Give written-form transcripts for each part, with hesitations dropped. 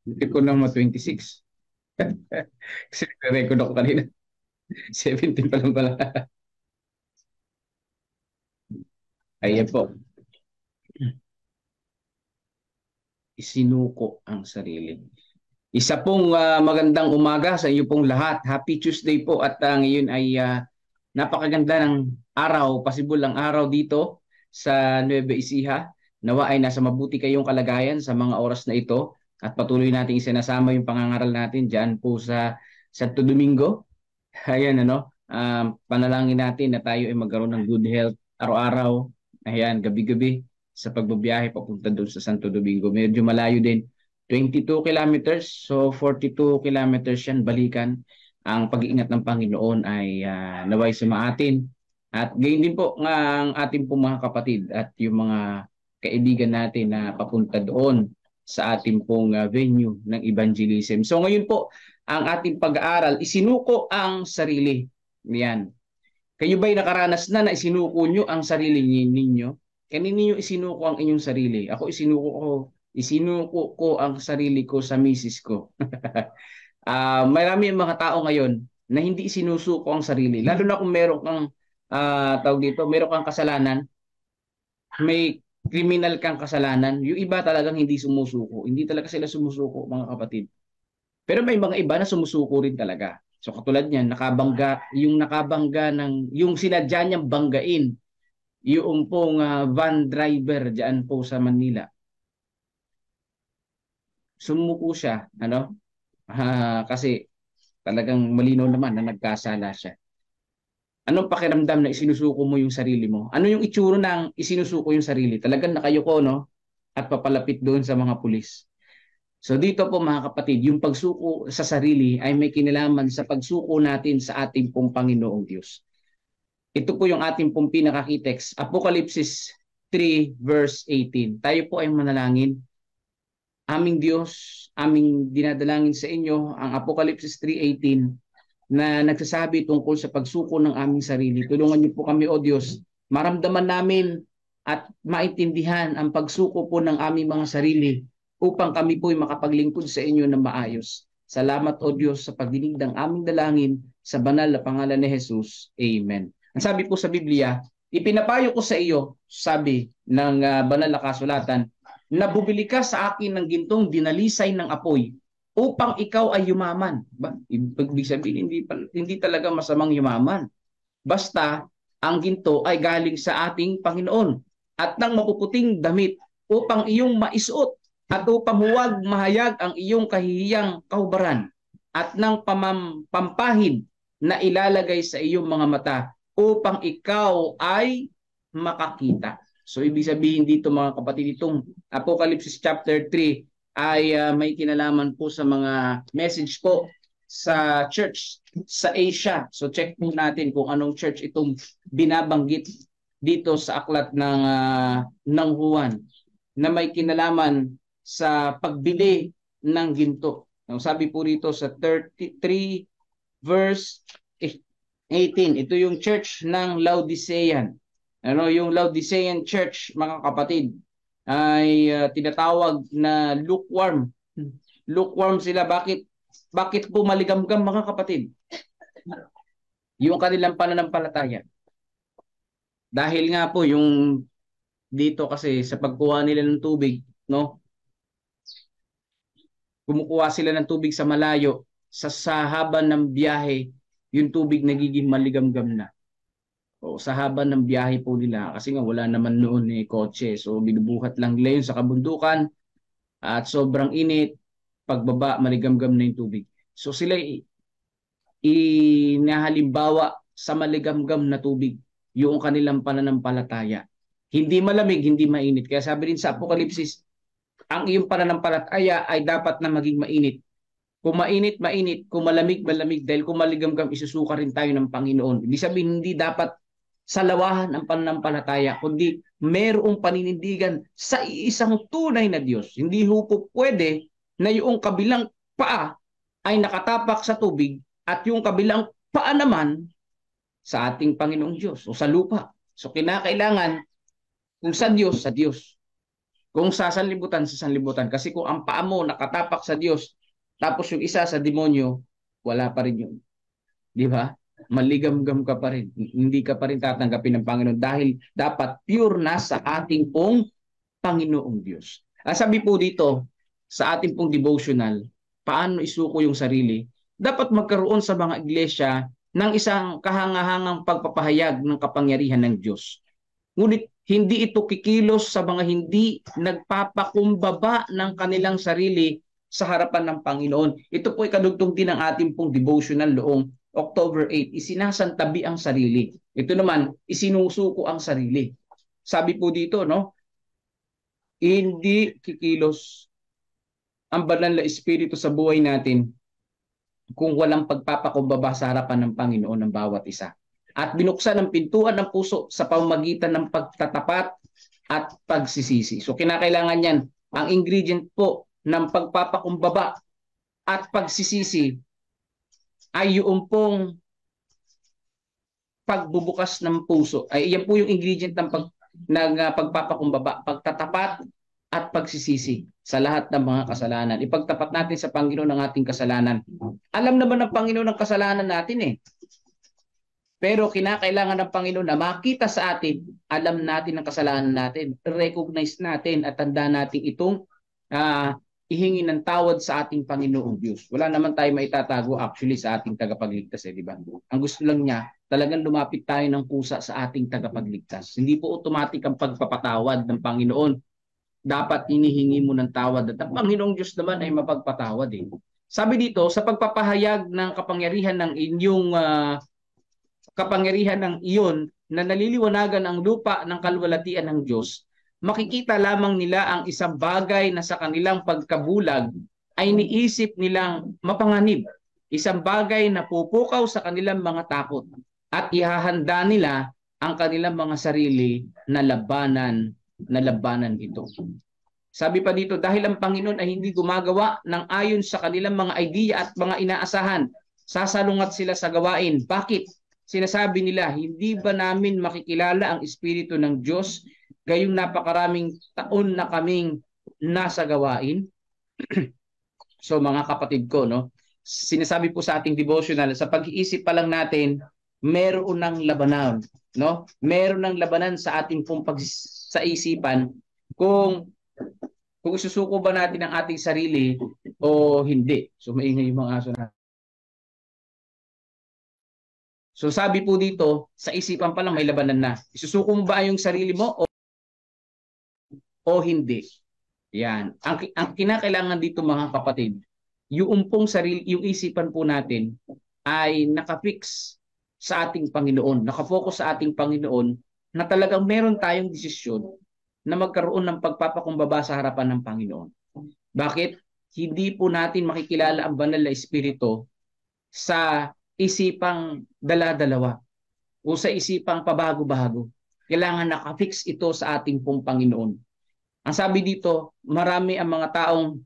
Hindi ko na 26. Kasi record ako kanina. 17 pa lang pala. Ayan po. Isinuko ang sarili. Isa pong magandang umaga sa iyo pong lahat. Happy Tuesday po at ngayon ay napakaganda ng araw, pasibol ang araw dito sa Nueva Ecija. Nawa ay nasa mabuti kayong kalagayan sa mga oras na ito at patuloy nating isinasama yung pangangaral natin diyan po sa Santo Domingo. Ayan ano, panalangin natin na tayo ay magkaroon ng good health araw-araw. Ayan, gabi-gabi sa pagbabiyahe papunta doon sa Santo Domingo. Medyo malayo din. 22 kilometers, so 42 kilometers yan balikan. Ang pag-iingat ng Panginoon ay naway sumaatin. At gayon din po nga ang ating pong mga kapatid at yung mga kaibigan natin na papunta doon sa ating pong venue ng evangelism. So ngayon po, ang ating pag-aaral, isinuko ang sarili. Yan. Kayo ba'y nakaranas na isinuko nyo ang sarili ninyo? Kanino ninyo isinuko ang inyong sarili? Ako isinuko ko ang sarili ko sa misis ko. Marami ang mga tao ngayon na hindi isinusuko ang sarili. Lalo na kung meron kang tawag dito, meron kang kasalanan, may criminal kang kasalanan, yung iba talagang hindi sumusuko. Hindi talaga sila sumusuko, mga kapatid. Pero may mga iba na sumusuko rin talaga. So katulad niyan, nakabangga ng yung sinadya niyang banggain yung pong van driver diyan po sa Manila. Sumuko siya, ano? Kasi talagang malinaw naman na nagkasala siya. Anong pakiramdam na isinusuko mo yung sarili mo? Ano yung itsura ng isinusuko yung sarili? Talagang nakayuko, no? At papalapit doon sa mga pulis. So dito po mga kapatid, yung pagsuko sa sarili ay may kinalaman sa pagsuko natin sa ating pong Panginoong Diyos. Ito po yung ating pong pinaka-key-text, Apokalipsis 3 verse 18. Tayo po ay manalangin. Aming Diyos, aming dinadalangin sa inyo ang Apokalipsis 3:18 na nagsasabi tungkol sa pagsuko ng aming sarili. Tulungan niyo po kami, O Diyos, maramdaman namin at maintindihan ang pagsuko po ng aming mga sarili upang kami po'y makapaglingkod sa inyo ng maayos. Salamat, O Diyos, sa pagdinig ng aming dalangin sa banal na pangalan ni Jesus. Amen. Ang sabi po sa Biblia, ipinapayo ko sa iyo, sabi ng banal na kasulatan, na bumili ka sa akin ng gintong dinalisay ng apoy upang ikaw ay yumaman. Ibig sabihin, hindi talaga masamang yumaman. Basta, ang ginto ay galing sa ating Panginoon at ng mapuputing damit upang iyong maisuot at upang huwag mahayag ang iyong kahihiyang kahubaran at ng pampahid na ilalagay sa iyong mga mata upang ikaw ay makakita. So, ibig sabihin dito mga kapatid, itong Apocalypse chapter 3 ay may kinalaman po sa mga message po sa church sa Asia. So check po natin kung anong church itong binabanggit dito sa aklat ng Juan na may kinalaman sa pagbili ng ginto. Sabi po rito sa 33 verse 18, ito yung church ng Laodicean. Yung Laodicean church, mga kapatid, ay tinatawag na lukewarm. Lukewarm sila. Bakit po maligamgam, mga kapatid? Yung kanilang pananampalataya. Dahil nga po yung dito kasi sa pagkuha nila ng tubig, no? Kumukuha sila ng tubig sa malayo, sa haba ng biyahe, yung tubig nagiging maligamgam na. O sa haba ng biyahe po nila kasi nga wala naman noon kotse. So binubuhat lang nila yun sa kabundukan at sobrang init, pagbaba maligamgam na yung tubig. So sila inahalimbawa sa maligamgam na tubig yung kanilang pananampalataya. Hindi malamig, hindi mainit. Kaya sabi rin sa Apokalipsis, ang iyong pananampalataya ay dapat na maging mainit. Kung mainit, mainit. Kung malamig, malamig. Dahil kung maligamgam, isusuka rin tayo ng Panginoon. Ibig sabihin, hindi dapat salawahan ang pananampalataya, kundi mayroong paninindigan sa isang tunay na Diyos. Hindi ho po pwede na yung kabilang paa ay nakatapak sa tubig at yung kabilang paa naman sa ating Panginoong Diyos o sa lupa. So kinakailangan kung sa Diyos, sa Diyos. Kung sa sanlibutan, sa sanlibutan. Kasi kung ang paa mo nakatapak sa Diyos, tapos yung isa sa demonyo, wala pa rin yun. Di ba? Maligamgam ka pa rin. Hindi ka pa rin tatanggapin ng Panginoon dahil dapat pure na sa ating pong Panginoong Diyos. Sabi po dito, sa ating pong devotional, paano isuko yung sarili? Dapat magkaroon sa mga iglesia ng isang kahangahangang pagpapahayag ng kapangyarihan ng Diyos. Ngunit hindi ito kikilos sa mga hindi nagpapakumbaba ng kanilang sarili sa harapan ng Panginoon. Ito po ay kadugtong din ng ating pong devotional noong October 8. Isinasantabi ang sarili. Ito naman, isinusuko ang sarili. Sabi po dito, no? Hindi kikilos ang banal na espiritu sa buhay natin kung walang pagpapakumbaba sa harapan ng Panginoon ng bawat isa. At binuksan ang pintuan ng puso sa pamamagitan ng pagtatapat at pagsisisi. So kinakailangan yan. Ang ingredient po ng pagpapakumbaba at pagsisisi ay yung pong pagbubukas ng puso. Ay yan po yung ingredient ng pagpapakumbaba, pagtatapat at pagsisisi sa lahat ng mga kasalanan. Ipagtapat natin sa Panginoon ang ating kasalanan. Alam naman ng Panginoon ang kasalanan natin eh. Pero kinakailangan ng Panginoon na makita sa atin, alam natin ang kasalanan natin, recognize natin at tanda natin itong ihingi ng tawad sa ating Panginoong Diyos. Wala naman tayo maitatago actually sa ating tagapagligtas, di ba? Ang gusto lang niya, talagang lumapit tayo ng kusa sa ating tagapagligtas. Hindi po automatic ang pagpapatawad ng Panginoon. Dapat inihingi mo ng tawad at ang Panginoong Diyos naman ay mapagpatawad eh. Sabi dito, sa pagpapahayag ng kapangyarihan ng inyong kapangyarihan ng iyon na naliliwanagan ang lupa ng kalwalatian ng Diyos, makikita lamang nila ang isang bagay na sa kanilang pagkabulag ay niisip nilang mapanganib. Isang bagay na pupukaw sa kanilang mga takot at ihahanda nila ang kanilang mga sarili na labanan ito. Sabi pa dito, dahil ang Panginoon ay hindi gumagawa ng ayon sa kanilang mga idea at mga inaasahan, sasalungat sila sa gawain. Bakit? Sinasabi nila, hindi ba namin makikilala ang Espiritu ng Diyos gayong napakaraming taon na kaming nasa gawain? So mga kapatid ko, no, sinasabi po sa ating devotional, sa pag-iisip pa lang natin, meron ng labanan, no? Meron ng labanan sa ating pong sa isipan kung isusuko ba natin ang ating sarili o hindi. So maingay yung mga aso natin. So sabi po dito, sa isipan pa lang may labanan na. Isusuko mo ba yung sarili mo o hindi? Yan. Ang kinakailangan dito mga kapatid, yung pong sarili, yung isipan po natin ay nakafix sa ating Panginoon, nakafocus sa ating Panginoon na talagang meron tayong desisyon na magkaroon ng pagpapakumbaba sa harapan ng Panginoon. Bakit? Hindi po natin makikilala ang banal na espiritu sa isipang dala-dalawa o sa isipang pabago-bago. Kailangan nakafix ito sa ating pong Panginoon. Ang sabi dito, marami ang mga taong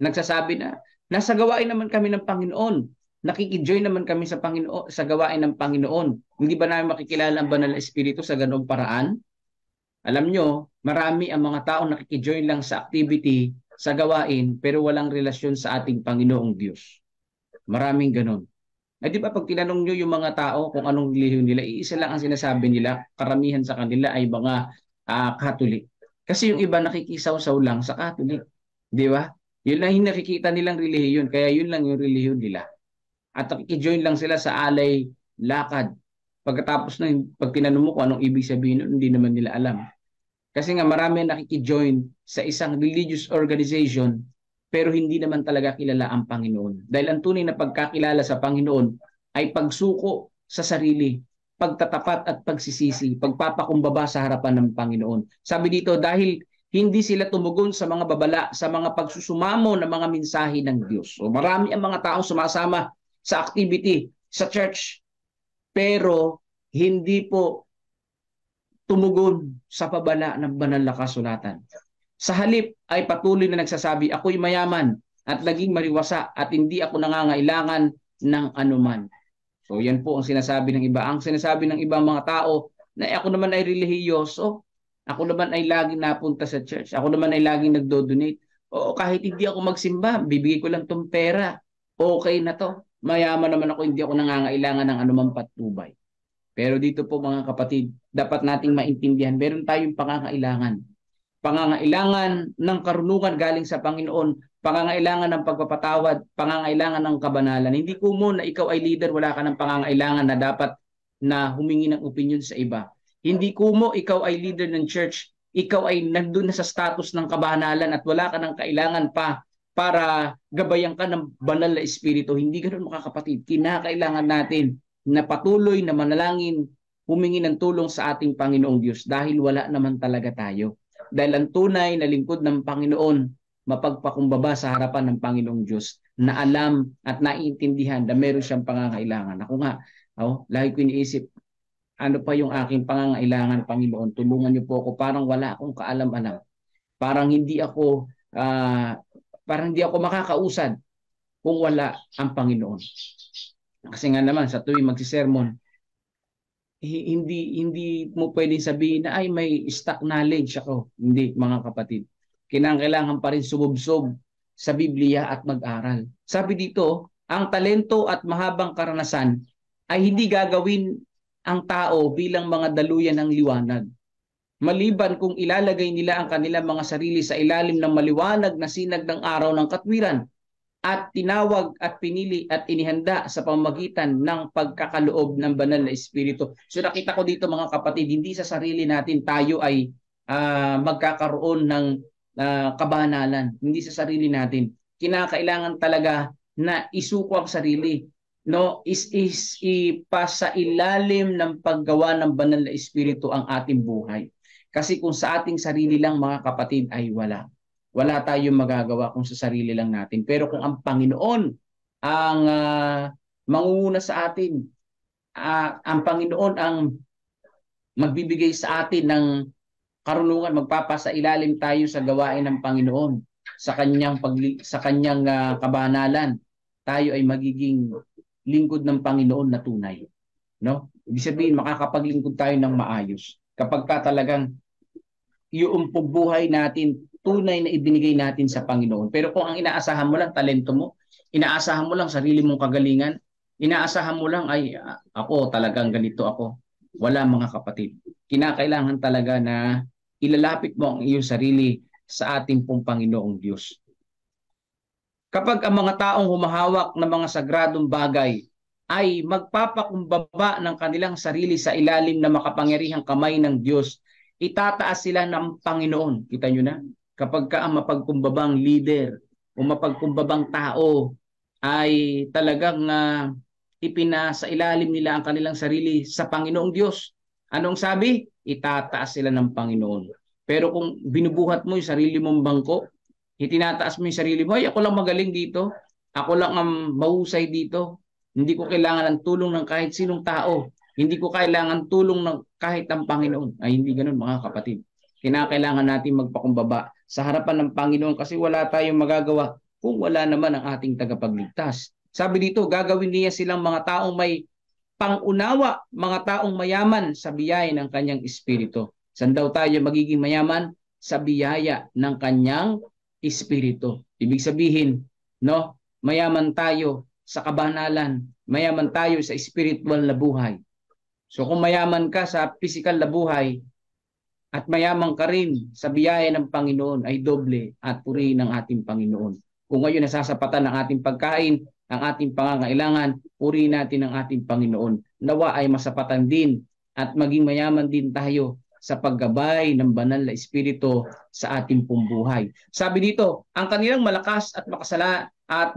nagsasabi na nasa gawain naman kami ng Panginoon. Nakikijoin naman kami sa Panginoon, sa gawain ng Panginoon. Hindi ba namin makikilala ang banal na espiritu sa ganoong paraan? Alam nyo, marami ang mga taong nakikijoin lang sa activity, sa gawain, pero walang relasyon sa ating Panginoong Diyos. Maraming ganon. Ay di ba pag tinanong nyo yung mga tao kung anong relihiyon nila, iisa lang ang sinasabi nila, karamihan sa kanila ay mga Katolik. Kasi yung iba nakikisaw-saw lang sa Katolik. Di ba? Yun lang yung nakikita nilang relihiyon, kaya yun lang yung relihiyon nila. At nakikijoin lang sila sa alay, lakad. Pagkatapos na pag tinanong mo kung anong ibig sabihin, hindi naman nila alam. Kasi nga marami nakikijoin sa isang religious organization pero hindi naman talaga kilala ang Panginoon. Dahil ang tunay na pagkakilala sa Panginoon ay pagsuko sa sarili, pagtatapat at pagsisisi, pagpapakumbaba sa harapan ng Panginoon. Sabi dito, dahil hindi sila tumugon sa mga babala, sa mga pagsusumamo ng mga mensahe ng Diyos. So marami ang mga taong sumasama sa activity, sa church, pero hindi po tumugon sa pabala ng banal na kasulatan. Sa halip ay patuloy na nagsasabi, ako'y mayaman at naging mariwasa at hindi ako nangangailangan ng anuman. So yan po ang sinasabi ng iba. Ang sinasabi ng ibang mga tao na ako naman ay relihiyoso Ako naman ay laging napunta sa church. Ako naman ay laging nagdo-donate. Oo, kahit hindi ako magsimba, bibigay ko lang tong pera. Okay na to. Mayaman naman ako, hindi ako nangangailangan ng anumang patnubay. Pero dito po mga kapatid, dapat nating maintindihan, meron tayong pangangailangan. Pangangailangan ng karunungan galing sa Panginoon, pangangailangan ng pagpapatawad, pangangailangan ng kabanalan. Hindi ko mo na ikaw ay leader, wala ka ng pangangailangan na dapat na humingi ng opinion sa iba. Hindi ko mo ikaw ay leader ng church, ikaw ay nandun na sa status ng kabanalan at wala ka ng kailangan pa para gabayan ka ng banal na espiritu. Hindi ganoon mga kapatid. Kinakailangan natin na patuloy na manalangin, humingi ng tulong sa ating Panginoong Diyos dahil wala naman talaga tayo. Dahil ang tunay na lingkod ng Panginoon, mapagpakumbaba sa harapan ng Panginoong Diyos na alam at naiintindihan na meron siyang pangangailangan. Ako nga, lagi ko iniisip, ano pa yung aking pangangailangan, Panginoon? Tulungan niyo po ako. Parang wala akong kaalam-alam. Parang hindi ako makakausad kung wala ang Panginoon. Kasi nga naman sa tuwing magsisermon, hindi mo pwedeng sabihin na ay may stock knowledge ako. Hindi mga kapatid. Kinakailangan pa rin sumubsob sa Biblia at mag-aral. Sabi dito, ang talento at mahabang karanasan ay hindi gagawin ang tao bilang mga daluyan ng liwanag. Maliban kung ilalagay nila ang kanilang mga sarili sa ilalim ng maliwanag na sinag ng araw ng katwiran at tinawag at pinili at inihanda sa pamamagitan ng pagkakaloob ng banal na espiritu. So nakita ko dito mga kapatid, hindi sa sarili natin tayo ay magkakaroon ng kabanalan. Hindi sa sarili natin. Kinakailangan talaga na isuko ang sarili. No, ipasa ilalim ng paggawa ng banal na espiritu ang ating buhay. Kasi kung sa ating sarili lang mga kapatid ay wala. Wala tayong magagawa kung sa sarili lang natin. Pero kung ang Panginoon ang mangunguna sa atin, ang Panginoon ang magbibigay sa atin ng karunungan, magpapasa ilalim tayo sa gawain ng Panginoon, sa kanyang kabanalan, tayo ay magiging lingkod ng Panginoon na tunay. No? Ibig sabihin, makakapaglingkod tayo ng maayos. Kapag ka talagang yung buhay natin, tunay na ibinigay natin sa Panginoon. Pero kung ang inaasahan mo lang talento mo, inaasahan mo lang sarili mong kagalingan, inaasahan mo lang ay ako talagang ganito ako. Wala mga kapatid. Kinakailangan talaga na ilalapit mo ang iyong sarili sa ating pong Panginoong Diyos. Kapag ang mga taong humahawak ng mga sagradong bagay ay magpapakumbaba ng kanilang sarili sa ilalim ng makapangyarihang kamay ng Diyos, itataas sila ng Panginoon. Kita nyo na? Kapag ka ang mapagkumbabang leader o mapagkumbabang tao ay talagang ipinasa ilalim nila ang kanilang sarili sa Panginoong Diyos. Anong sabi? Itataas sila ng Panginoon. Pero kung binubuhat mo yung sarili mong bangko, itinataas mo yung sarili mo, ay ako lang magaling dito, ako lang ang mahusay dito, hindi ko kailangan ng tulong ng kahit sinong tao, hindi ko kailangan tulong ng kahit ang Panginoon. Ay hindi ganun mga kapatid. Kinakailangan natin magpakumbaba sa harapan ng Panginoon kasi wala tayong magagawa kung wala naman ang ating tagapagligtas. Sabi dito, gagawin niya silang mga taong may pangunawa, mga taong mayaman sa biyaya ng kanyang espiritu. Saan daw tayo magiging mayaman? Sa biyaya ng kanyang espiritu. Ibig sabihin, no, mayaman tayo sa kabanalan, mayaman tayo sa spiritual na buhay. So kung mayaman ka sa physical na buhay at mayaman ka rin sa biyaya ng Panginoon ay doble at purihin ng ating Panginoon. Kung ngayon nasasapatan ng ating pagkain, ang ating pangangailangan, purihin natin ang ating Panginoon. Nawa ay masapatan din at maging mayaman din tayo sa paggabay ng banal na espiritu sa ating pong buhay. Sabi dito, ang kanilang malakas at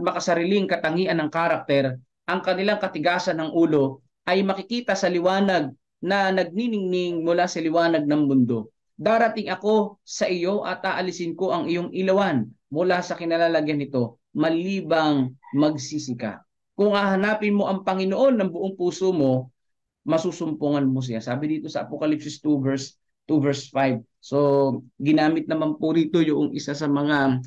makasariling katangian ng karakter, ang kanilang katigasan ng ulo ay makikita sa liwanag na nagniningning mula sa liwanag ng mundo. Darating ako sa iyo at aalisin ko ang iyong ilawan mula sa kinalalagyan nito, malibang magsisika. Kung hahanapin mo ang Panginoon ng buong puso mo, masusumpungan mo siya. Sabi dito sa Apocalypse 2 verse 5. So, ginamit naman po rito yung isa sa mga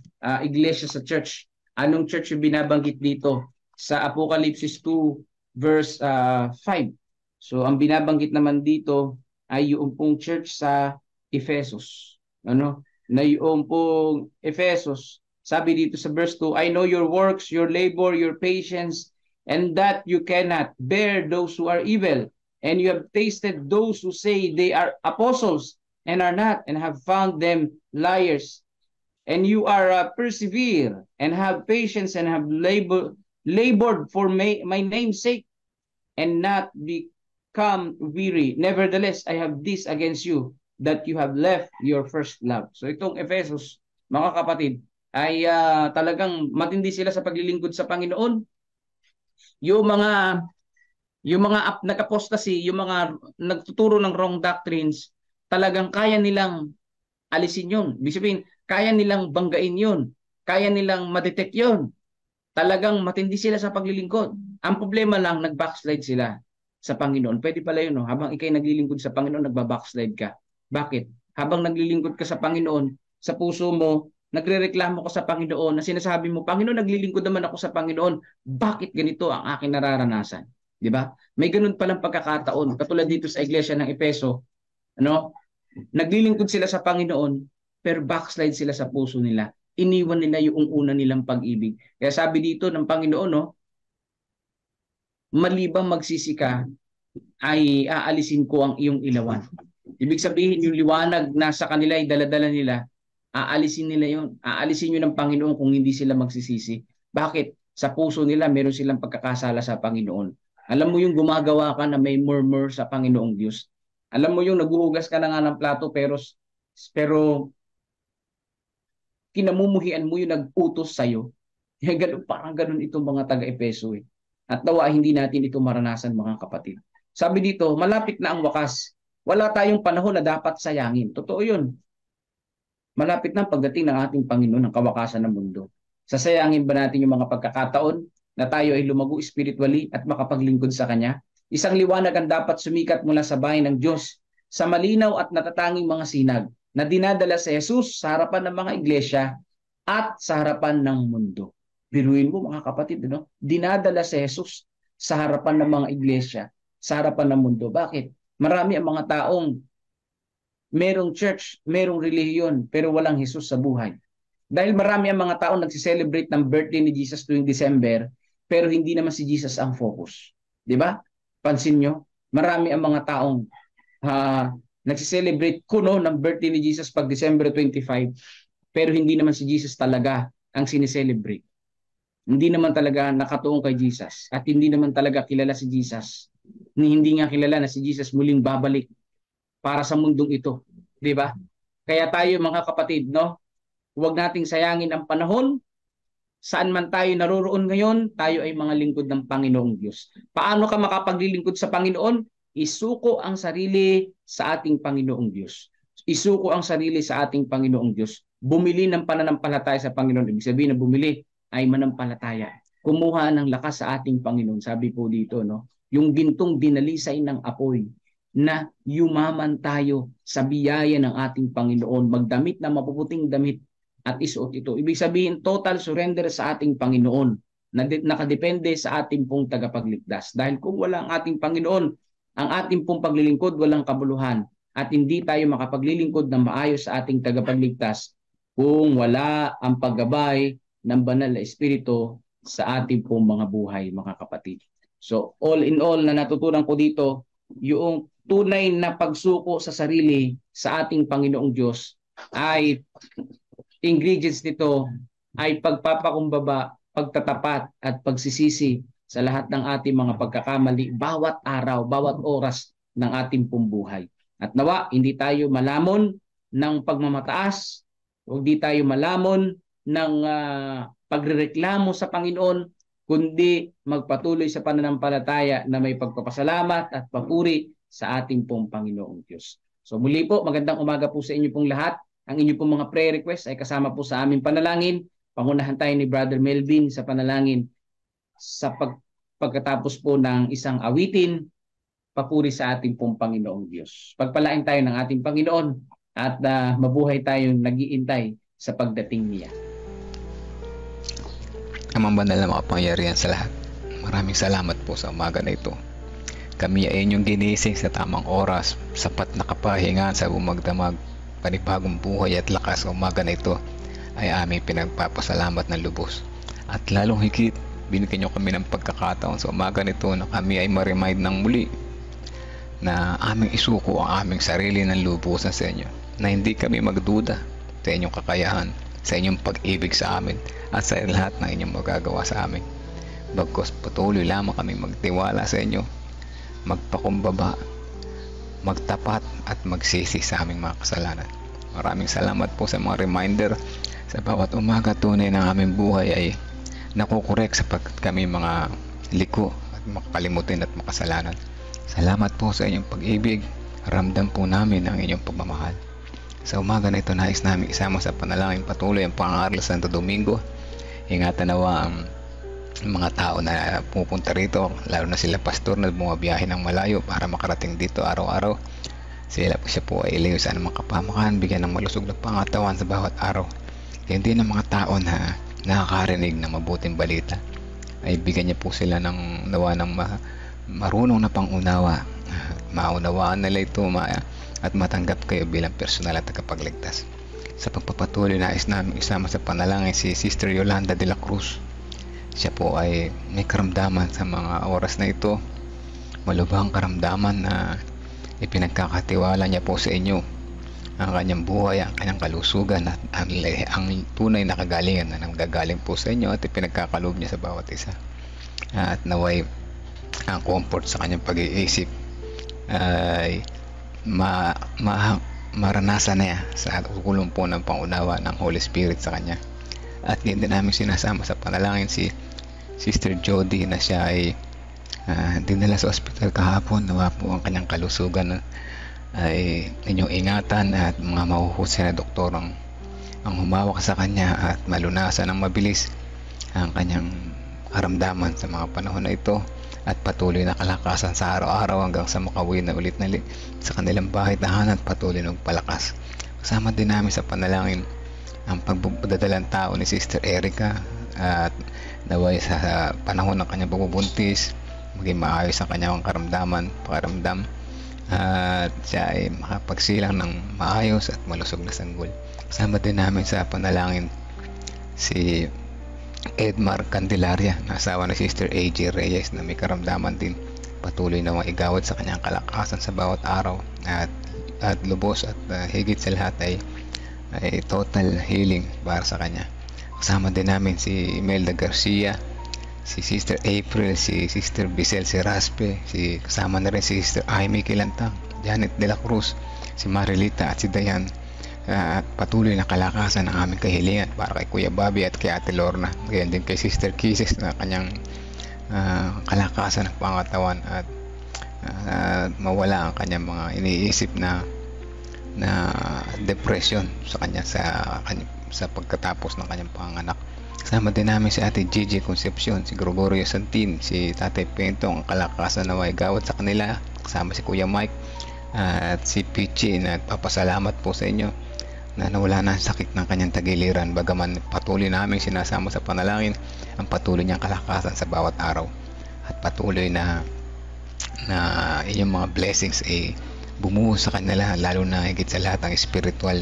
iglesia sa church. Anong church yung binabanggit dito? Sa Apocalypse 2 verse 5. So, ang binabanggit naman dito ay yung pong church sa Efesos. Ano? Na yung pong Efesos, sabi dito sa verse 2, I know your works, your labor, your patience, and that you cannot bear those who are evil. And you have tasted those who say they are apostles and are not, and have found them liars. And you are persevere and have patience and have labored for my name's sake and not become weary. Nevertheless, I have this against you, that you have left your first love. So itong Ephesus, mga kapatid, ay talagang matindi sila sa paglilingkod sa Panginoon. Yung mga nag-apostasy, yung mga nagtuturo ng wrong doctrines, talagang kaya nilang alisin yun. Ibig sabihin, kaya nilang banggain yun. Kaya nilang madetect yun. Talagang matindi sila sa paglilingkod. Ang problema lang, nag-backslide sila sa Panginoon. Pwede pala yun, no? Habang ikay naglilingkod sa Panginoon, nagba-backslide ka. Bakit? Habang naglilingkod ka sa Panginoon, sa puso mo, nagrereklamo ka sa Panginoon, na sinasabi mo, Panginoon, naglilingkod naman ako sa Panginoon. Bakit ganito ang aking nararanasan? Di ba? May ganun palang pagkakataon. Katulad dito sa iglesia ng Efeso, ano? Naglilingkod sila sa Panginoon, pero backslide sila sa puso nila. Iniwan nila yung una nilang pag-ibig. Kaya sabi dito ng Panginoon, no, malibang magsisi ka, ay aalisin ko ang iyong ilawan. Ibig sabihin, yung liwanag na sa kanila ay daladala nila, aalisin nila yun. Aalisin yun ng Panginoon kung hindi sila magsisisi. Bakit? Sa puso nila, meron silang pagkakasala sa Panginoon. Alam mo yung gumagawa ka na may murmur sa Panginoong Diyos. Alam mo yung naguhugas ka na nga ng plato pero kinamumuhian mo yung nag-utos sa'yo. Parang ganun itong mga taga-Epeso. At nawa hindi natin ito maranasan, mga kapatid. Sabi dito, malapit na ang wakas. Wala tayong panahon na dapat sayangin. Totoo yun. Malapit na ang pagdating ng ating Panginoon, ng kawakasan ng mundo. Sasayangin ba natin yung mga pagkakataon na tayo ay lumago spiritually at makapaglingkod sa Kanya? Isang liwanag ang dapat sumikat mula sa bahay ng Diyos sa malinaw at natatanging mga sinag na dinadala sa Jesus sa harapan ng mga iglesia at sa harapan ng mundo. Biruin mo, mga kapatid, no? Dinadala si Jesus sa harapan ng mga iglesia, sa harapan ng mundo. Bakit? Marami ang mga taong merong church, merong relihiyon, pero walang Jesus sa buhay. Dahil marami ang mga taong nagsiselebrate ng birthday ni Jesus tuwing December, pero hindi naman si Jesus ang focus. Di ba? Pansin nyo? Marami ang mga taong nagsiselebrate kuno ng birthday ni Jesus pag December 25, pero hindi naman si Jesus talaga ang sineselebrate. Hindi naman talaga nakatuong kay Jesus at hindi naman talaga kilala si Jesus. Hindi nga kilala na si Jesus muling babalik para sa mundong ito, di ba? Kaya tayo, mga kapatid, no, huwag nating sayangin ang panahon. Saan man tayo naroroon ngayon, tayo ay mga lingkod ng Panginoong Diyos. Paano ka makapaglilingkod sa Panginoon? Isuko ang sarili sa ating Panginoong Diyos. Isuko ang sarili sa ating Panginoong Diyos. Bumili ng pananampalataya sa Panginoon. Ibig sabihin na bumili ay manampalataya. Kumuha ng lakas sa ating Panginoon. Sabi po dito, no? Yung gintong dinalisay ng apoy na yumaman tayo sa biyaya ng ating Panginoon. Magdamit na mapuputing damit at isuot ito. Ibig sabihin, total surrender sa ating Panginoon na nakadepende sa ating pong tagapagligtas. Dahil kung wala ang ating Panginoon, ang ating pong paglilingkod walang kabuluhan at hindi tayo makapaglilingkod ng maayos sa ating tagapagligtas kung wala ang paggabay ng banal na Espiritu sa ating pong mga buhay, mga kapatid. So, all in all, na natutunan ko dito, yung tunay na pagsuko sa sarili sa ating Panginoong Diyos ay ingredients nito ay pagpapakumbaba, pagtatapat at pagsisisi sa lahat ng ating mga pagkakamali bawat araw, bawat oras ng ating pong buhay. At nawa, hindi tayo malamon ng pagmamataas, hindi tayo malamon ng pagrereklamo sa Panginoon, kundi magpatuloy sa pananampalataya na may pagpapasalamat at papuri sa ating pong Panginoong Diyos. So muli po, magandang umaga po sa inyo pong lahat. Ang inyo pong mga prayer request ay kasama po sa aming panalangin. Pangunahan tayo ni Brother Melvin sa panalangin sa pagkatapos po ng isang awitin, papuri sa ating pong Panginoong Diyos. Pagpalain tayo ng ating Panginoon at mabuhay tayong nag-iintay sa pagdating niya. Amang banal na makapangyarihan sa lahat, maraming salamat po sa umaga na ito. Kami ay inyong ginising sa tamang oras, sapat na kapahinga sa bumagdamag panibagong buhay at lakas sa umaga na ito ay aming pinagpapasalamat ng lubos. At lalong higit, binigyan niyo kami ng pagkakataon sa umaga nito na kami ay ma-remind ng muli na aming isuko ang aming sarili ng lubusan sa inyo, na hindi kami magduda sa inyong kakayahan, sa inyong pag-ibig sa amin at sa lahat ng inyong magagawa sa amin. Bagkus patuloy lamang kami magtiwala sa inyo, magpakumbaba, magtapat at magsisi sa aming mga kasalanan. Maraming salamat po sa mga reminder. Sa bawat umaga tunay ng aming buhay ay nakukorek sapagkat kami mga liko at makakalimutin at makasalanan. Salamat po sa inyong pag-ibig. Ramdam po namin ang inyong pagmamahal. Sa umaga na ito, nais namin isama sa panalangin patuloy ang pangangaral sa Santo Domingo. Ingatan nawa ang mga tao na pupunta rito, lalo na sila pastor na bumabiyahe ng malayo para makarating dito araw-araw. Siya po ay ilayo sa anumang kapahamakan, bigyan ng malusog na pangatawan sa bawat araw. Kaya din ang mga tao na nakakarinig ng mabuting balita ay bigyan niya po sila ng nawa ng marunong na pangunawa, maunawaan nila ito at matanggap kayo bilang personal at tagapagligtas. Sa pagpapatuloy, nais namin isama sa panalangin si Sister Yolanda de la Cruz. Siya po ay may karamdaman sa mga oras na ito, malubhang karamdaman na ipinagkakatiwala niya po sa inyo ang kanyang buhay, ang kanyang kalusugan at ang tunay na kagalingan na nanggagaling po sa inyo at ipinagkakaloob niya sa bawat isa. At naway ang comfort sa kanyang pag-iisip ay maranasan niya sa kulong po ng pangunawa ng Holy Spirit sa kanya. At din namin sinasama sa panalangin si Sister Jody na siya ay dinala sa ospital kahapon. Nawa po ang kanyang kalusugan ay inyong ingatan at mga mahuhusay na doktor ang humawak sa kanya at malunasan ng mabilis ang kanyang karamdaman sa mga panahon na ito at patuloy na kalakasan sa araw-araw hanggang sa makauwi na ulit na sa kanilang bahay tahanan at patuloy na magpalakas. Kasama din namin sa panalangin ang pagdadalang tao ni Sister Erica at naway sa panahon ng kanyang pagbubuntis maging maayos ang kanyang pakiramdam at siya ay makapagsilang ng maayos at malusog na sanggol. Kasama din namin sa panalangin si Edmar Candelaria na asawa ni Sister AJ Reyes na may karamdaman din. Patuloy na maigawad sa kanyang kalakasan sa bawat araw at lubos at higit sa lahat ay total healing para sa kanya. Kasama din namin si Imelda Garcia, si Sister April, si Sister Bisel Seraspe, kasama na rin si Sister Aimee Kilantang, Janet de la Cruz, si Marilita at si Dayan. At patuloy na kalakasan ng aming kahilingan para kay Kuya Bobby at kay Ate Lorna, gayon din kay Sister Kisses na kanyang kalakasan ng pangatawan at mawala ang kanyang mga iniisip na depression sa kanya sa pagkatapos ng kanyang panganak. Kasama din namin si Ate Gigi Concepcion, si Gregorio Santin, si Tatay Pentong, ang kalakasan na may gawad sa kanila. Kasama si Kuya Mike at si Pichi na papasalamat po sa inyo na nawala na ang sakit ng kanyang tagiliran, bagaman patuloy namin sinasama sa panalangin ang patuloy niyang kalakasan sa bawat araw at patuloy na inyong mga blessings bumuo sa kanila, lalo na higit sa lahat ang spiritual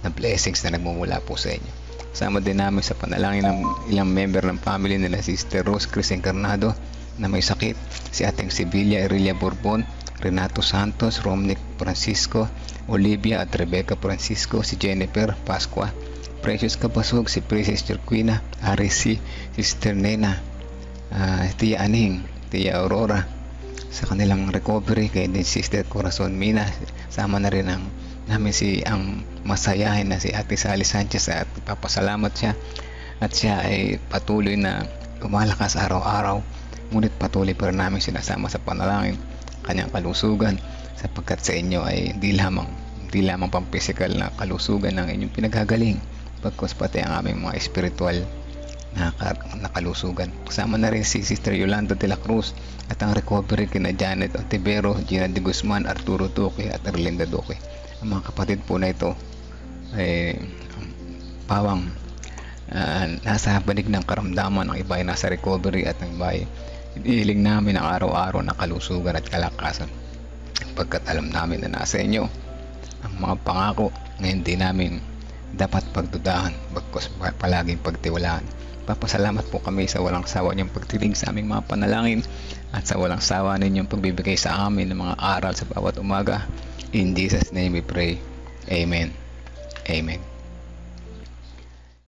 na blessings na nagmumula po sa inyo. Kasama din namin sa panalangin ng ilang member ng family nila Sister Rose Cris Encarnado na may sakit, si Ating Sibilia Aurelia Bourbon, Renato Santos, Romnick Francisco, Olivia at Rebecca Francisco, si Jennifer Pascua, Precious Kabasog, si Princess Jerquina, Arisi, Sister Nena, Tia Aning, Tia Aurora sa kanilang recovery, kay din Sister Corazon Mina. Sama na rin namin ang masayahin na si Ate Sally Sanchez at papasalamat siya at siya ay patuloy na lumalakas araw-araw, ngunit patuloy pa rin namin sinasama sa panalangin kanyang kalusugan sapagkat sa inyo ay hindi lamang pang physical na kalusugan ng inyong pinagagaling, pagkos pati ang aming mga spiritual na kalusugan. Kasama na rin si Sister Yolanda de la Cruz at ang recovery kina Janet Ontivero, Gina de Guzman, Arturo Duque at Erlinda Duque. Ang mga kapatid po na ito ay pawang nasa banig ng karamdaman, ang iba ay nasa recovery at ang iba ay iniiling namin ang araw-araw na kalusugan at kalakasan pagkat alam namin na nasa inyo ang mga pangako na hindi namin dapat pagdudahan, bagkus palaging pagtiwalaan. Papasalamat po kami sa walang sawa niyong pagtiling sa aming mga panalangin at sa walang sawa ninyong pagbibigay sa amin ng mga aral sa bawat umaga. In Jesus' name we pray. Amen. Amen.